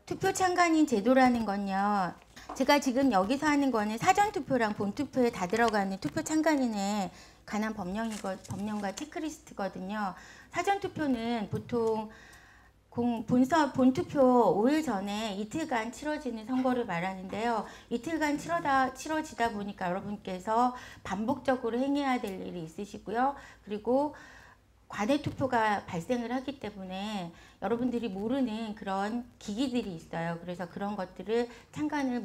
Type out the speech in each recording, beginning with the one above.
투표 참관인 제도라는 건요. 제가 지금 여기서 하는 거는 사전투표랑 본투표에 다 들어가는 투표 참관인에 관한 법령과 체크리스트거든요. 사전투표는 보통 본투표 5일 전에 이틀간 치러지는 선거를 말하는데요. 이틀간 치러지다 보니까 여러분께서 반복적으로 행해야 될 일이 있으시고요. 그리고 관외 투표가 발생을 하기 때문에 여러분들이 모르는 그런 기기들이 있어요. 그래서 그런 것들을 참관을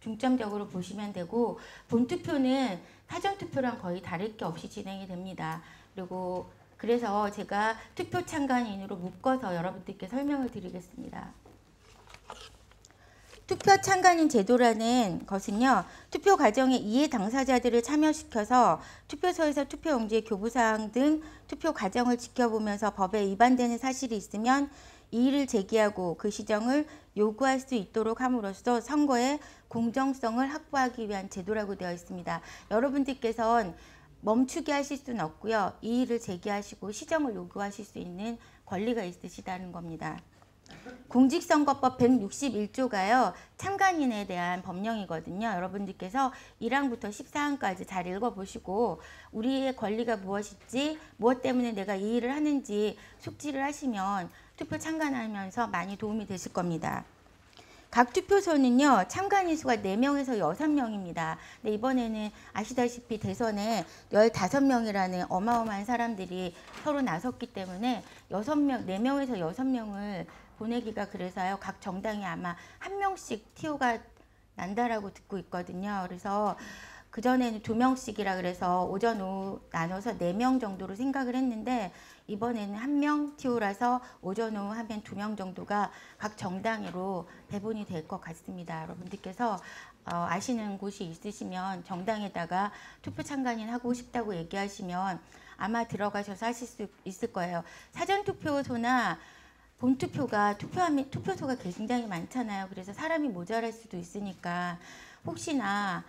중점적으로 보시면 되고, 본투표는 사전투표랑 거의 다를 게 없이 진행이 됩니다. 그리고 그래서 제가 투표 참관인으로 묶어서 여러분들께 설명을 드리겠습니다. 투표 참관인 제도라는 것은요, 투표 과정에 이해 당사자들을 참여시켜서 투표소에서 투표용지의 교부사항 등 투표 과정을 지켜보면서 법에 위반되는 사실이 있으면 이의를 제기하고 그 시정을 요구할 수 있도록 함으로써 선거의 공정성을 확보하기 위한 제도라고 되어 있습니다. 여러분들께서는 멈추게 하실 수는 없고요. 이의를 제기하시고 시정을 요구하실 수 있는 권리가 있으시다는 겁니다. 공직선거법 161조가요. 참관인에 대한 법령이거든요. 여러분들께서 1항부터 14항까지 잘 읽어보시고 우리의 권리가 무엇인지, 무엇 때문에 내가 이 일을 하는지 숙지를 하시면 투표 참관하면서 많이 도움이 되실 겁니다. 각 투표소는요, 참관인 수가 4명에서 6명입니다. 근데 이번에는 아시다시피 대선에 15명이라는 어마어마한 사람들이 서로 나섰기 때문에 4명에서 6명을 보내기가 그래서요, 각 정당이 아마 1명씩 TO가 난다라고 듣고 있거든요. 그래서 그전에는 2명씩이라 그래서 오전 오후 나눠서 4명 정도로 생각을 했는데, 이번에는 1명 TO라서 오전 오후 하면 2명 정도가 각 정당으로 배분이 될 것 같습니다. 여러분들께서 아시는 곳이 있으시면 정당에다가 투표 참관인 하고 싶다고 얘기하시면 아마 들어가셔서 하실 수 있을 거예요. 사전투표소나 본투표가 투표소가 굉장히 많잖아요. 그래서 사람이 모자랄 수도 있으니까 혹시나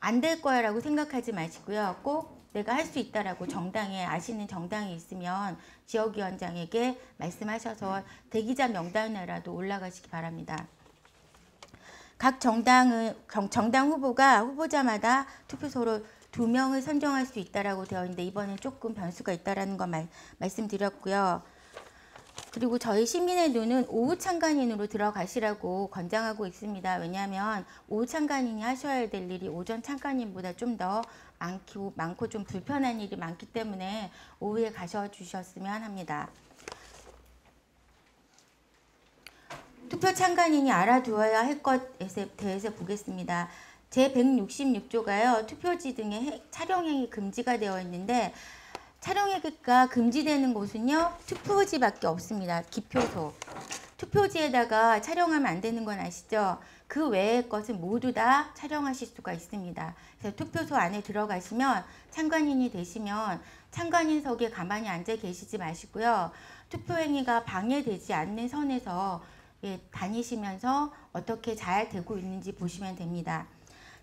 안 될 거야 라고 생각하지 마시고요. 꼭 내가 할 수 있다라고 정당에, 아시는 정당이 있으면 지역위원장에게 말씀하셔서 대기자 명단에라도 올라가시기 바랍니다. 각 정당 후보가 후보자마다 투표소로 2명을 선정할 수 있다라고 되어 있는데, 이번엔 조금 변수가 있다라는 거 말씀드렸고요. 그리고 저희 시민의 눈은 오후 참관인으로 들어가시라고 권장하고 있습니다. 왜냐하면 오후 참관인이 하셔야 될 일이 오전 참관인보다 좀 더 많고 좀 불편한 일이 많기 때문에 오후에 가셔주셨으면 합니다. 투표 참관인이 알아두어야 할 것에 대해서 보겠습니다. 제166조가요. 투표지 등의 촬영행위 금지가 되어 있는데, 촬영행위가 금지되는 곳은요, 투표지밖에 없습니다. 기표소. 투표지에다가 촬영하면 안 되는 건 아시죠? 그 외의 것은 모두 다 촬영하실 수가 있습니다. 그래서 투표소 안에 들어가시면, 참관인이 되시면 참관인석에 가만히 앉아 계시지 마시고요. 투표행위가 방해되지 않는 선에서 다니시면서 어떻게 잘 되고 있는지 보시면 됩니다.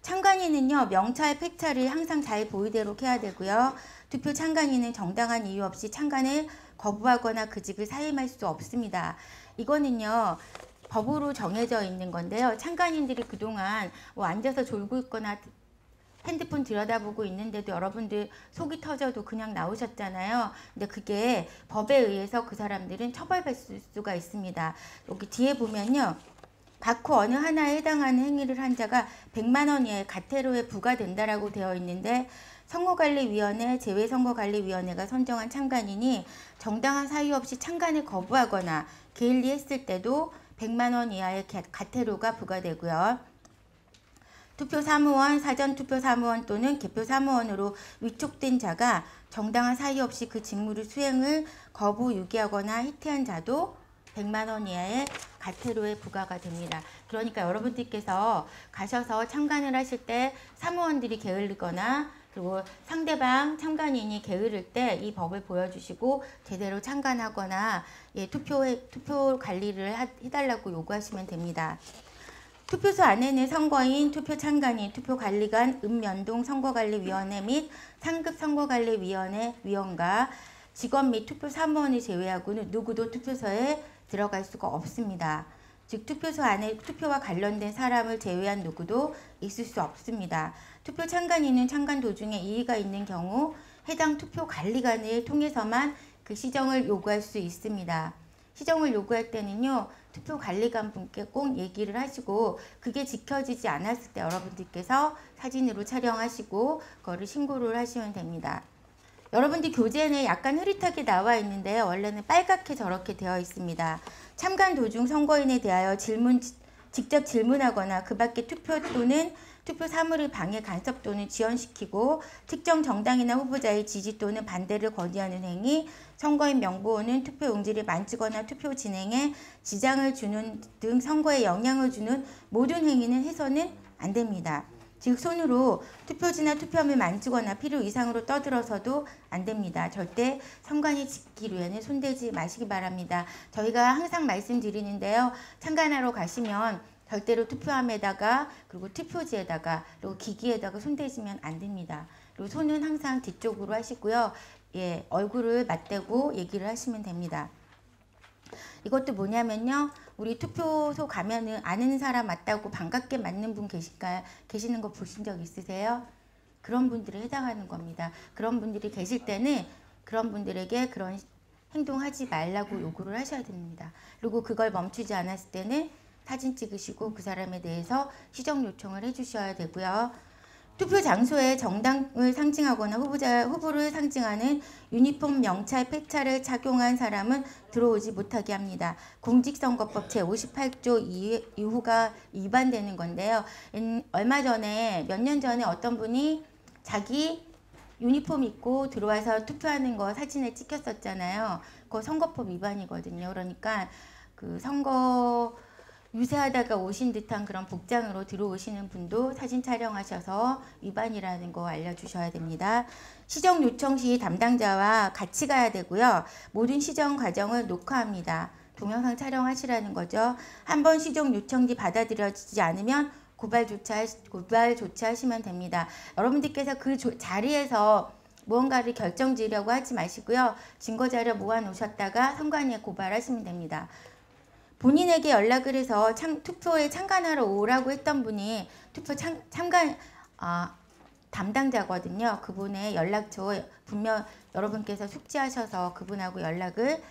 참관인은요, 명찰, 팩찰을 항상 잘 보이도록 해야 되고요. 투표 참관인은 정당한 이유 없이 참관을 거부하거나 그 직을 사임할 수 없습니다. 이거는요, 법으로 정해져 있는 건데요. 참관인들이 그동안 앉아서 졸고 있거나 핸드폰 들여다보고 있는데도 여러분들 속이 터져도 그냥 나오셨잖아요. 근데 그게 법에 의해서 그 사람들은 처벌받을 수가 있습니다. 여기 뒤에 보면요, 각 후 어느 하나에 해당하는 행위를 한 자가 100만 원 이하의 과태료에 부과된다라고 되어 있는데, 선거관리위원회, 제외선거관리위원회가 선정한 참관인이 정당한 사유 없이 참관을 거부하거나 게을리했을 때도 100만 원 이하의 과태료가 부과되고요. 투표사무원, 사전투표사무원 또는 개표사무원으로 위촉된 자가 정당한 사유 없이 그 직무를 수행을 거부, 유기하거나 해태한 자도 100만 원 이하의 과태료에 부과가 됩니다. 그러니까 여러분들께서 가셔서 참관을 하실 때 사무원들이 게을리거나 그리고 상대방 참관인이 게으를 때 이 법을 보여주시고 제대로 참관하거나 투표 관리를 해달라고 요구하시면 됩니다. 투표소 안에는 선거인, 투표 참관인, 투표관리관, 읍면동 선거관리위원회 및 상급 선거관리위원회 위원과 직원 및 투표사무원을 제외하고는 누구도 투표소에 들어갈 수가 없습니다. 즉 투표소 안에 투표와 관련된 사람을 제외한 누구도 있을 수 없습니다. 투표 참관인은 참관 도중에 이의가 있는 경우 해당 투표 관리관을 통해서만 그 시정을 요구할 수 있습니다. 시정을 요구할 때는요, 투표 관리관 분께 꼭 얘기를 하시고, 그게 지켜지지 않았을 때 여러분들께서 사진으로 촬영하시고 그거를 신고를 하시면 됩니다. 여러분들 교재는 약간 흐릿하게 나와 있는데요. 원래는 빨갛게 저렇게 되어 있습니다. 참관 도중 선거인에 대하여 직접 질문하거나 그 밖에 투표 또는 투표 사물을 방해, 간섭 또는 지연시키고 특정 정당이나 후보자의 지지 또는 반대를 권유하는 행위, 선거인 명부호는 투표 용지를 만지거나 투표 진행에 지장을 주는 등 선거에 영향을 주는 모든 행위는 해서는 안 됩니다. 즉 손으로 투표지나 투표함을 만지거나 필요 이상으로 떠들어서도 안 됩니다. 절대 선관위 지키기에는 손대지 마시기 바랍니다. 저희가 항상 말씀드리는데요. 참관하러 가시면 절대로 투표함에다가 그리고 투표지에다가 그리고 기기에다가 손대시면 안 됩니다. 그리고 손은 항상 뒤쪽으로 하시고요. 예, 얼굴을 맞대고 얘기를 하시면 됩니다. 이것도 뭐냐면요. 우리 투표소 가면은 아는 사람 맞다고 반갑게 맞는 분 계시는 거 보신 적 있으세요? 그런 분들에 해당하는 겁니다. 그런 분들이 계실 때는 그런 분들에게 그런 행동하지 말라고 요구를 하셔야 됩니다. 그리고 그걸 멈추지 않았을 때는 사진 찍으시고 그 사람에 대해서 시정 요청을 해주셔야 되고요. 투표 장소에 정당을 상징하거나 후보를 상징하는 유니폼 명찰 폐차를 착용한 사람은 들어오지 못하게 합니다. 공직선거법 제58조 이후가 위반되는 건데요. 얼마 전에 몇 년 전에 어떤 분이 자기 유니폼 입고 들어와서 투표하는 거 사진에 찍혔었잖아요. 그거 선거법 위반이거든요. 그러니까 그 선거 유세하다가 오신 듯한 그런 복장으로 들어오시는 분도 사진 촬영하셔서 위반이라는 거 알려주셔야 됩니다. 시정 요청 시 담당자와 같이 가야 되고요. 모든 시정 과정을 녹화합니다. 동영상 촬영하시라는 거죠. 한번 시정 요청 뒤 받아들여지지 않으면 고발 조치하시면 됩니다. 여러분들께서 그 자리에서 무언가를 결정지으려고 하지 마시고요. 증거자료 모아 놓으셨다가 선관위에 고발하시면 됩니다. 본인에게 연락을 해서 투표에 참관하러 오라고 했던 분이 투표 참관 담당자거든요. 그분의 연락처 분명 여러분께서 숙지하셔서 그분하고 연락을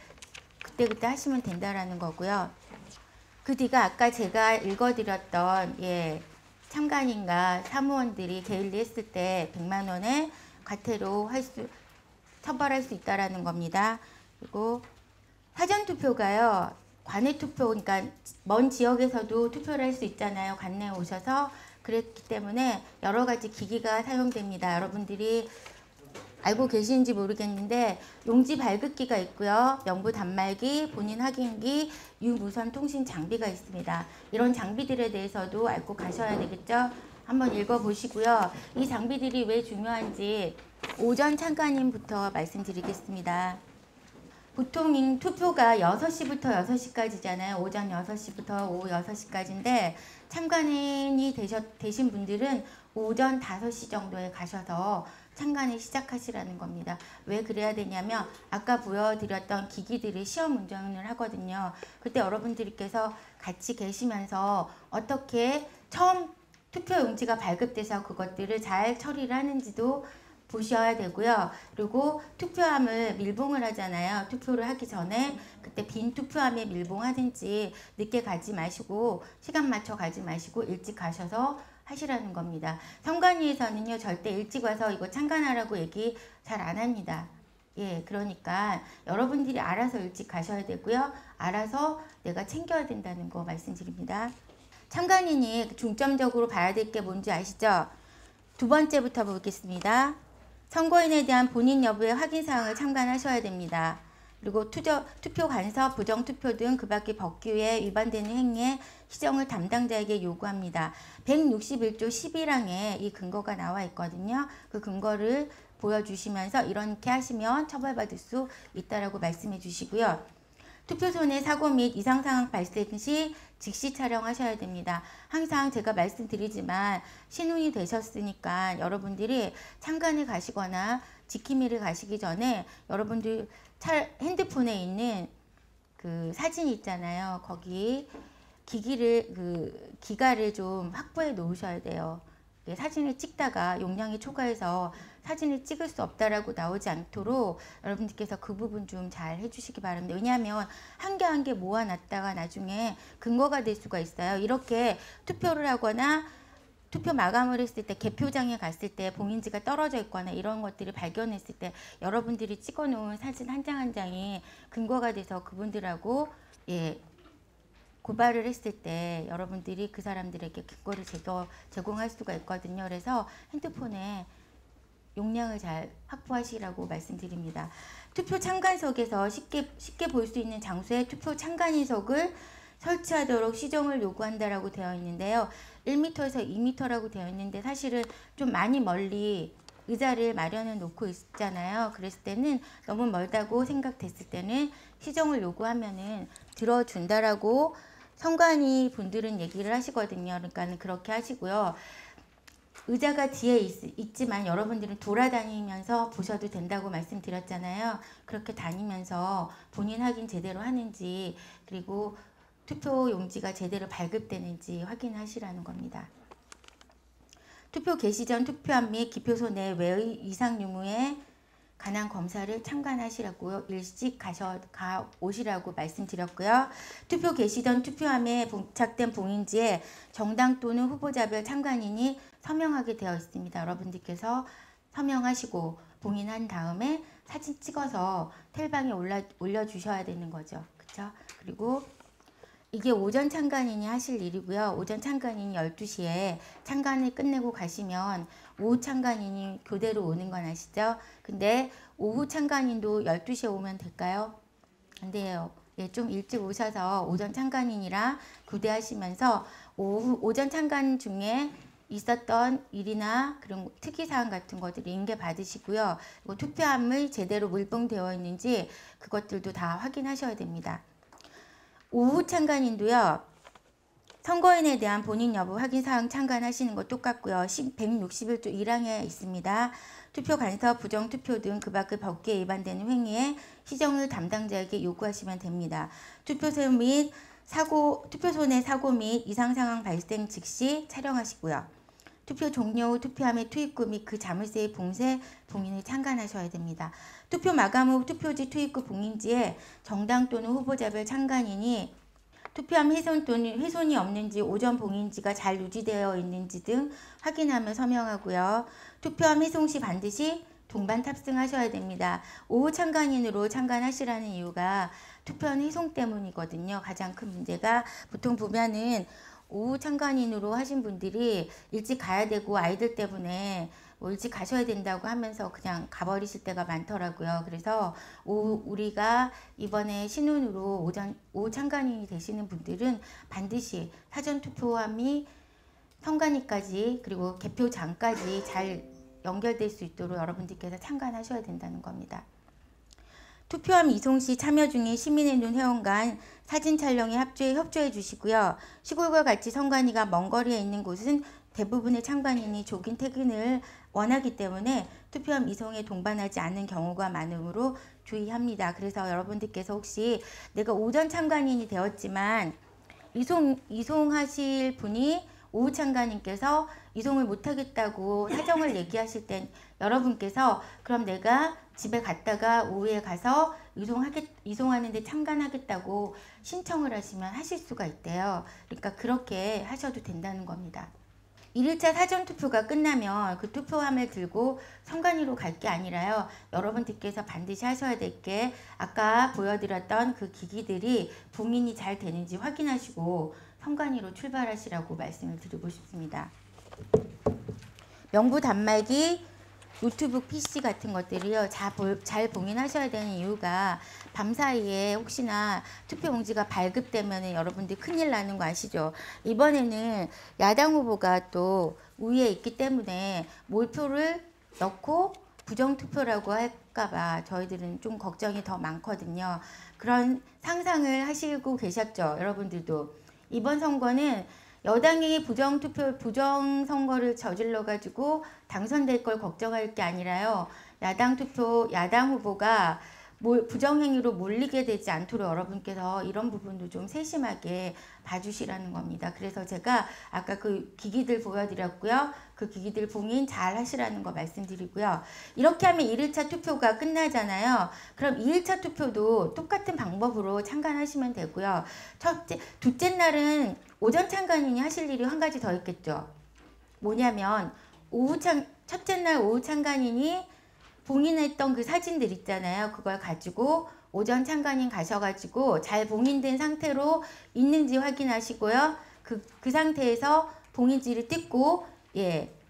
그때그때 하시면 된다라는 거고요. 그 뒤가 아까 제가 읽어드렸던 참관인과 사무원들이 게일리 했을 때 100만 원의 과태료 처벌할 수 있다라는 겁니다. 그리고 사전투표가요. 관외투표, 그러니까 먼 지역에서도 투표를 할 수 있잖아요. 관내에 오셔서. 그랬기 때문에 여러 가지 기기가 사용됩니다. 여러분들이 알고 계시는지 모르겠는데 용지 발급기가 있고요. 명부 단말기, 본인 확인기, 유무선 통신 장비가 있습니다. 이런 장비들에 대해서도 알고 가셔야 되겠죠. 한번 읽어보시고요. 이 장비들이 왜 중요한지 오전 참관인부터 말씀드리겠습니다. 보통 투표가 6시부터 6시까지잖아요. 오전 6시부터 오후 6시까지인데 참관인이 되신 분들은 오전 5시 정도에 가셔서 참관을 시작하시라는 겁니다. 왜 그래야 되냐면 아까 보여드렸던 기기들이 시험 운전을 하거든요. 그때 여러분들께서 같이 계시면서 어떻게 처음 투표 용지가 발급돼서 그것들을 잘 처리를 하는지도 보셔야 되고요. 그리고 투표함을 밀봉을 하잖아요. 투표를 하기 전에 그때 빈 투표함에 밀봉하든지 늦게 가지 마시고 시간 맞춰 가지 마시고 일찍 가셔서 하시라는 겁니다. 선관위에서는요. 절대 일찍 와서 이거 참관하라고 얘기 잘 안 합니다. 예, 그러니까 여러분들이 알아서 일찍 가셔야 되고요. 알아서 내가 챙겨야 된다는 거 말씀드립니다. 참관인이 중점적으로 봐야 될 게 뭔지 아시죠? 두 번째부터 보겠습니다. 선거인에 대한 본인 여부의 확인사항을 참관하셔야 됩니다. 그리고 투표 간섭, 부정투표 등 그 밖의 법규에 위반되는 행위의 시정을 담당자에게 요구합니다. 161조 11항에 이 근거가 나와 있거든요. 그 근거를 보여주시면서 이렇게 하시면 처벌받을 수 있다라고 말씀해 주시고요. 투표소 내 사고 및 이상 상황 발생 시 즉시 촬영하셔야 됩니다. 항상 제가 말씀드리지만 신혼이 되셨으니까 여러분들이 참관을 가시거나 지킴이를 가시기 전에 여러분들 핸드폰에 있는 그 사진이 있잖아요. 거기 기가를 좀 확보해 놓으셔야 돼요. 사진을 찍다가 용량이 초과해서 사진을 찍을 수 없다라고 나오지 않도록 여러분들께서 그 부분 좀 잘 해주시기 바랍니다. 왜냐하면 한 개 한 개 모아놨다가 나중에 근거가 될 수가 있어요. 이렇게 투표를 하거나 투표 마감을 했을 때 개표장에 갔을 때 봉인지가 떨어져 있거나 이런 것들을 발견했을 때 여러분들이 찍어 놓은 사진 한 장 한 장이 근거가 돼서 그분들하고 고발을 했을 때 여러분들이 그 사람들에게 근거를 제공할 수가 있거든요. 그래서 핸드폰에 용량을 잘 확보하시라고 말씀드립니다. 투표 참관석에서 쉽게 볼 수 있는 장소에 투표 참관인석을 설치하도록 시정을 요구한다라고 되어 있는데요. 1m에서 2m라고 되어 있는데 사실은 좀 많이 멀리 의자를 마련해 놓고 있잖아요. 그랬을 때는 너무 멀다고 생각됐을 때는 시정을 요구하면은 들어준다라고 선관위 분들은 얘기를 하시거든요. 그러니까 그렇게 하시고요. 의자가 뒤에 있지만 여러분들은 돌아다니면서 보셔도 된다고 말씀드렸잖아요. 그렇게 다니면서 본인 확인 제대로 하는지 그리고 투표 용지가 제대로 발급되는지 확인하시라는 겁니다. 투표 개시 전 투표함 및 기표소 내 외의 이상 유무에 관한 검사를 참관하시라고요. 일찍 오시라고 말씀드렸고요. 투표 개시 전 투표함에 부착된 봉인지에 정당 또는 후보자별 참관인이 서명하게 되어 있습니다. 여러분들께서 서명하시고 봉인한 다음에 사진 찍어서 텔방에 올려주셔야 되는 거죠. 그렇죠? 그리고 이게 오전 참관인이 하실 일이고요. 오전 참관인이 12시에 참관을 끝내고 가시면 오후 참관인이 교대로 오는 건 아시죠? 근데 오후 참관인도 12시에 오면 될까요? 안 돼요. 좀 일찍 오셔서 오전 참관인이랑 교대하시면서 오전 참관 중에 있었던 일이나 그런 특이사항 같은 것들 인계 받으시고요. 그리고 투표함이 제대로 물봉되어 있는지 그것들도 다 확인하셔야 됩니다. 오후 참관인도요. 선거인에 대한 본인 여부 확인사항 참관하시는 것 똑같고요. 161조 1항에 있습니다. 투표 간섭, 부정투표 등 그 밖의 법규에 위반되는 행위에 시정을 담당자에게 요구하시면 됩니다. 투표소 내 사고 및 이상상황 발생 즉시 촬영하시고요. 투표 종료 후 투표함의 투입구 및 그 자물쇠의 봉인을 참관하셔야 됩니다. 투표 마감 후 투표지 투입구 봉인지에 정당 또는 후보자별 참관인이 투표함 훼손이 없는지 오전 봉인지가 잘 유지되어 있는지 등 확인하며 서명하고요. 투표함 훼손 시 반드시 동반 탑승하셔야 됩니다. 오후 참관인으로 참관하시라는 이유가 투표함 훼손 때문이거든요. 가장 큰 문제가 보통 보면은 오후 참관인으로 하신 분들이 일찍 가야 되고 아이들 때문에 일찍 가셔야 된다고 하면서 그냥 가버리실 때가 많더라고요. 그래서 우리가 이번에 신혼으로 오후 참관인이 되시는 분들은 반드시 사전투표함이 선관위까지 그리고 개표장까지 잘 연결될 수 있도록 여러분들께서 참관하셔야 된다는 겁니다. 투표함 이송 시 참여 중인 시민의 눈 회원간 사진 촬영에 협조해 주시고요. 시골과 같이 선관위가 먼 거리에 있는 곳은 대부분의 참관인이 조긴 퇴근을 원하기 때문에 투표함 이송에 동반하지 않는 경우가 많으므로 주의합니다. 그래서 여러분들께서 혹시 내가 오전 참관인이 되었지만 이송하실 분이 오후 참관인께서 이송을 못하겠다고 사정을 얘기하실 땐 여러분께서 그럼 내가 집에 갔다가 오후에 가서 이송하는데 참관하겠다고 신청을 하시면 하실 수가 있대요. 그러니까 그렇게 하셔도 된다는 겁니다. 1일차 사전투표가 끝나면 그 투표함을 들고 선관위로 갈 게 아니라요. 여러분들께서 반드시 하셔야 될 게 아까 보여드렸던 그 기기들이 봉인이 잘 되는지 확인하시고 선관위로 출발하시라고 말씀을 드리고 싶습니다. 명부 단말기, 노트북, PC 같은 것들이요. 잘 봉인하셔야 되는 이유가 밤사이에 혹시나 투표용지가 발급되면 여러분들 큰일 나는 거 아시죠? 이번에는 야당 후보가 또 우위에 있기 때문에 몰표를 넣고 부정투표라고 할까봐 저희들은 좀 걱정이 더 많거든요. 그런 상상을 하시고 계셨죠? 여러분들도. 이번 선거는 여당이 부정선거를 저질러가지고 당선될 걸 걱정할 게 아니라요. 야당 후보가 부정행위로 몰리게 되지 않도록 여러분께서 이런 부분도 좀 세심하게 봐주시라는 겁니다. 그래서 제가 아까 그 기기들 보여드렸고요. 그 기기들 봉인 잘 하시라는 거 말씀드리고요. 이렇게 하면 1일차 투표가 끝나잖아요. 그럼 2일차 투표도 똑같은 방법으로 참관하시면 되고요. 둘째 날은 오전 참관인이 하실 일이 한 가지 더 있겠죠. 뭐냐면 첫째 날 오후 참관인이 봉인했던 그 사진들 있잖아요. 그걸 가지고 오전 참관인 가셔가지고 잘 봉인된 상태로 있는지 확인하시고요. 그 상태에서 봉인지를 뜯고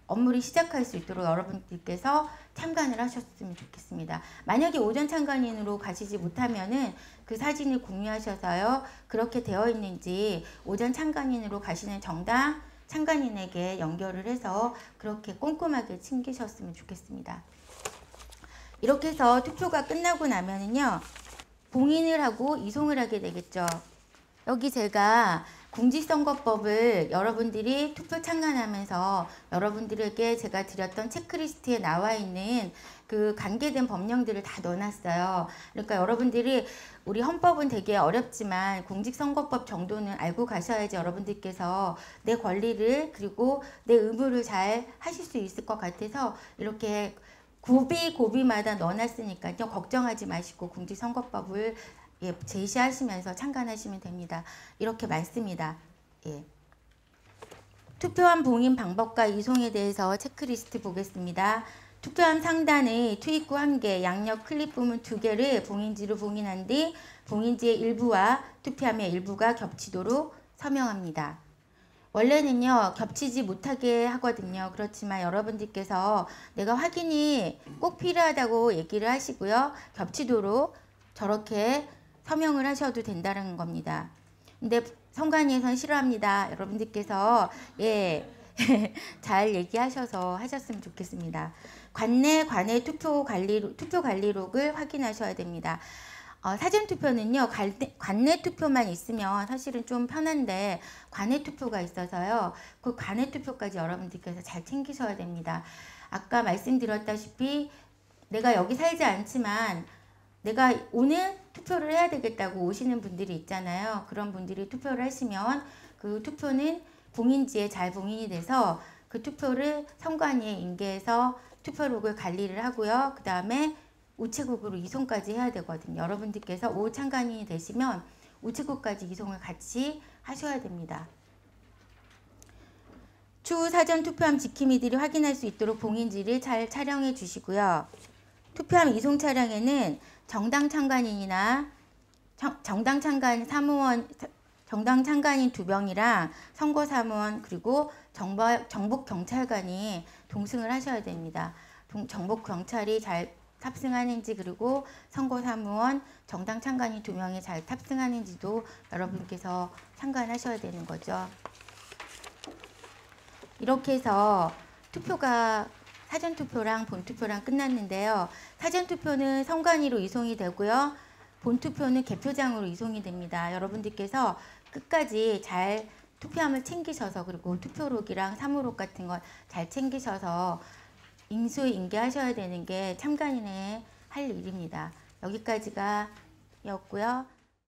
업무를 시작할 수 있도록 여러분들께서 참관을 하셨으면 좋겠습니다. 만약에 오전 참관인으로 가시지 못하면은 그 사진을 공유하셔서요. 그렇게 되어 있는지 오전 참관인으로 가시는 정당 참관인에게 연결을 해서 그렇게 꼼꼼하게 챙기셨으면 좋겠습니다. 이렇게 해서 투표가 끝나고 나면은요. 봉인을 하고 이송을 하게 되겠죠. 여기 제가 공직선거법을 여러분들이 투표 참관하면서 여러분들에게 제가 드렸던 체크리스트에 나와 있는 그 관계된 법령들을 다 넣어놨어요. 그러니까 여러분들이 우리 헌법은 되게 어렵지만 공직선거법 정도는 알고 가셔야지 여러분들께서 내 권리를 그리고 내 의무를 잘 하실 수 있을 것 같아서 이렇게 고비마다 넣어놨으니까요. 걱정하지 마시고 공직선거법을 제시하시면서 참관하시면 됩니다. 이렇게 많습니다. 투표함 봉인 방법과 이송에 대해서 체크리스트 보겠습니다. 투표함 상단의 투입구 1개, 양옆 클립 부분 2개를 봉인지로 봉인한 뒤 봉인지의 일부와 투표함의 일부가 겹치도록 서명합니다. 원래는요 겹치지 못하게 하거든요. 그렇지만 여러분들께서 내가 확인이 꼭 필요하다고 얘기를 하시고요. 겹치도록 저렇게 서명을 하셔도 된다는 겁니다. 근데 선관위에서는 싫어합니다. 여러분들께서 잘 얘기하셔서 하셨으면 좋겠습니다. 관내 투표 관리록을 확인하셔야 됩니다. 사전투표는요, 관내 투표만 있으면 사실은 좀 편한데, 관내 투표가 있어서요, 그 관내 투표까지 여러분들께서 잘 챙기셔야 됩니다. 아까 말씀드렸다시피, 내가 여기 살지 않지만, 내가 오늘 투표를 해야 되겠다고 오시는 분들이 있잖아요. 그런 분들이 투표를 하시면, 그 투표는 봉인지에 잘 봉인이 돼서, 그 투표를 선관위에 인계해서 투표록을 관리를 하고요. 그 다음에 우체국으로 이송까지 해야 되거든요. 여러분들께서 오후 참관인이 되시면 우체국까지 이송을 같이 하셔야 됩니다. 추후 사전 투표함 지킴이들이 확인할 수 있도록 봉인지를 잘 촬영해 주시고요. 투표함 이송 차량에는 정당 참관인이나 정당 참관인 2명이랑 선거사무원 그리고 정복경찰관이 동승을 하셔야 됩니다. 정복경찰이 잘 탑승하는지 그리고 선거사무원 정당 참관인 2명이 잘 탑승하는지도 여러분께서 참관하셔야 되는 거죠. 이렇게 해서 투표가 사전투표랑 본투표랑 끝났는데요. 사전투표는 선관위로 이송이 되고요. 본투표는 개표장으로 이송이 됩니다. 여러분들께서 끝까지 잘 투표함을 챙기셔서 그리고 투표록이랑 사무록 같은 걸 잘 챙기셔서 인수에 인계하셔야 되는 게 참관인의 할 일입니다. 여기까지가 였고요.